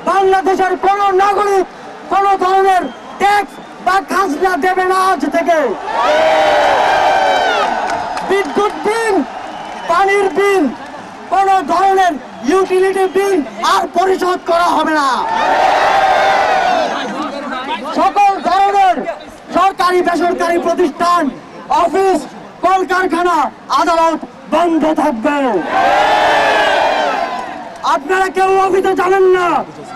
বাংলাদেশের কোন নাগরিক কোন ধরনের ট্যাক্স বা খাজনা দেবে না আজ থেকে। বিদ্যুৎ বিল, পানির বিল, কোন ধরনের ইউটিলিটি বিল আর পরিশোধ করা হবে না। সকল ধরনের সরকারি বেসরকারি প্রতিষ্ঠান, অফিস, কলকারখানা, আদালত বন্ধ থাকবে। আপনারা কেউ অফিসে যাবেন না,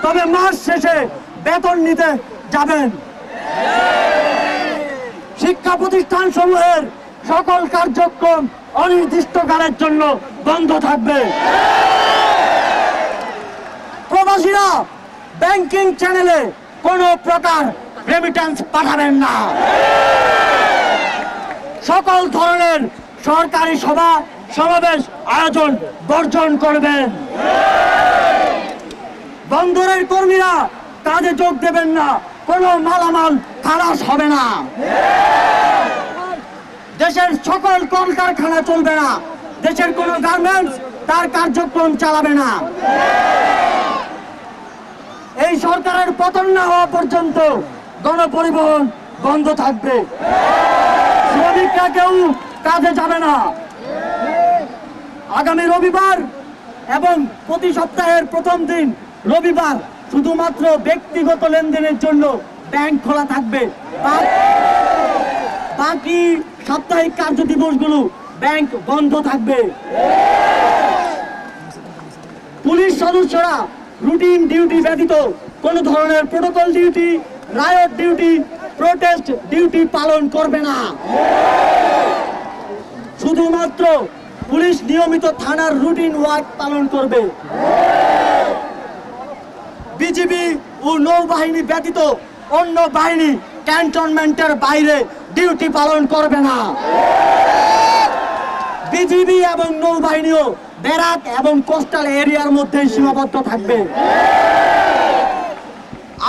তবে মাস শেষে বেতন নিতে যাবেন। শিক্ষা প্রতিষ্ঠান সমূহের সকল কার্যক্রম অনির্দিষ্টকালের জন্য বন্ধ থাকবে। প্রবাসীরা ব্যাংকিং চ্যানেলে কোনো প্রকার রেমিটেন্স পাঠাবেন না। সকল ধরনের সরকারি সভা সমাবেশ আয়োজন বর্জন করবেন। বন্দরের কর্মীরা কাজে যোগ দেবেন না, কোনো মালামাল খালাস হবে না। দেশের সকল কলকারখানা চলবে না, দেশের কোনো গার্মেন্টস তার কার্যক্রম চালাবে না। এই সরকারের পতন না হওয়া পর্যন্ত গণপরিবহন বন্ধ থাকবে। শ্রমিকরা কেউ কাজে যাবে না। আগামী রবিবার এবং প্রতি সপ্তাহের প্রথম দিন রবিবার শুধুমাত্র ব্যক্তিগত লেনদেনের জন্য ব্যাংক খোলা থাকবে। বাকি সাপ্তাহিক কার্য দিবসগুলো ব্যাংক বন্ধ থাকবে। পুলিশ সদস্যরা রুটিন ডিউটি ব্যতীত কোন ধরনের protocol duty, riot duty, protest duty পালন করবে না। শুধুমাত্র পুলিশ নিয়মিত থানার রুটিন ওয়ার্ক পালন করবে। বিজিবি ও নৌবাহিনী ব্যতীত অন্য বাহিনী ক্যান্টনমেন্টের বাইরে ডিউটি পালন করবে না। বিজিবি এবং নৌবাহিনীও ব্যারাক এবং কোস্টাল এরিয়ার মধ্যে সীমাবদ্ধ থাকবে।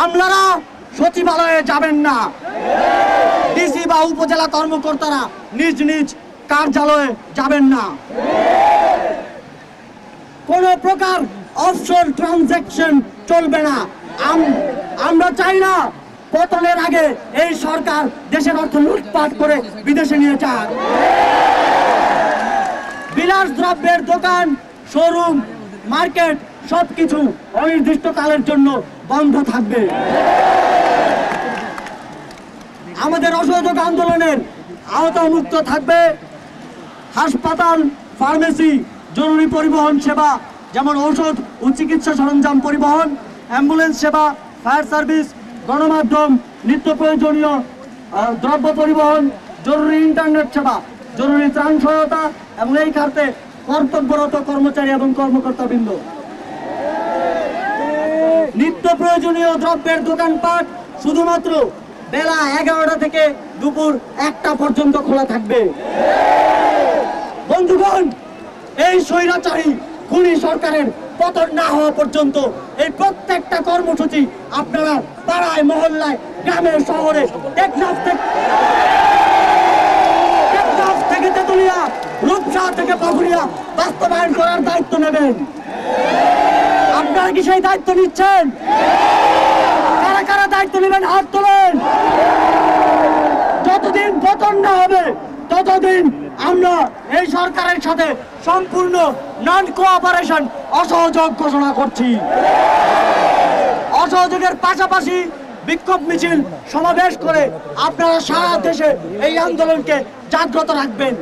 আমলারা সচিবালয়ে যাবেন না। ডিসি বা উপজেলা কর্মকর্তারা নিজ নিজ কার্যালয়ে যাবেন না। কোন প্রকার অফশোর ট্রানজাকশন চলবে না। আমরা চাই না পতনের আগে এই সরকার দেশের অর্থ লুটপাট করে বিদেশে নিয়ে যাক। বিলাস দ্রব্যের দোকান, শোরুম, মার্কেট সবকিছু অনির্দিষ্টকালের জন্য বন্ধ থাকবে। আমাদের অসহযোগ আন্দোলনের আওতামুক্ত থাকবে হাসপাতাল, ফার্মেসি, জরুরি পরিবহন সেবা যেমন ঔষধ ও চিকিৎসা সরঞ্জাম পরিবহন, অ্যাম্বুলেন্স সেবা, ফায়ার সার্ভিস, গণমাধ্যম, নিত্য প্রয়োজনীয় দ্রব্য পরিবহন, জরুরি ইন্টারনেট সেবা, জরুরি ত্রাণ সহায়তা এবং এই খাতে কর্তব্যরত কর্মচারী এবং কর্মকর্তাবৃন্দ। নিত্য প্রয়োজনীয় দ্রব্যের দোকানপাট শুধুমাত্র বেলা 11টা থেকে দুপুর 1টা পর্যন্ত খোলা থাকবে। বন্ধুগণ, এই স্বৈরাচারী খুনি সরকারের পতন না হওয়া পর্যন্ত এই প্রত্যেকটা কর্মসূচি আপনারা পাড়ায়, মহল্লায়, গ্রামে, শহরে, টেকনাফ থেকে তেতুলিয়া, রূপসা থেকে পাকুড়িয়া বাস্তবায়ন করার দায়িত্ব নেবেন। আপনারা কি সেই দায়িত্ব নিচ্ছেন? কারা কারা দায়িত্ব নেবেন হাত তোলেন। যতদিন পতন না হবে ততদিন আমরা এই সরকারের সাথে সম্পূর্ণ নন কোঅপারেশন, অসহযোগ ঘোষণা করছি। অসহযোগের পাশাপাশি বিক্ষোভ মিছিল সমাবেশ করে আপনারা সারা দেশে এই আন্দোলনকে জাগ্রত রাখবেন।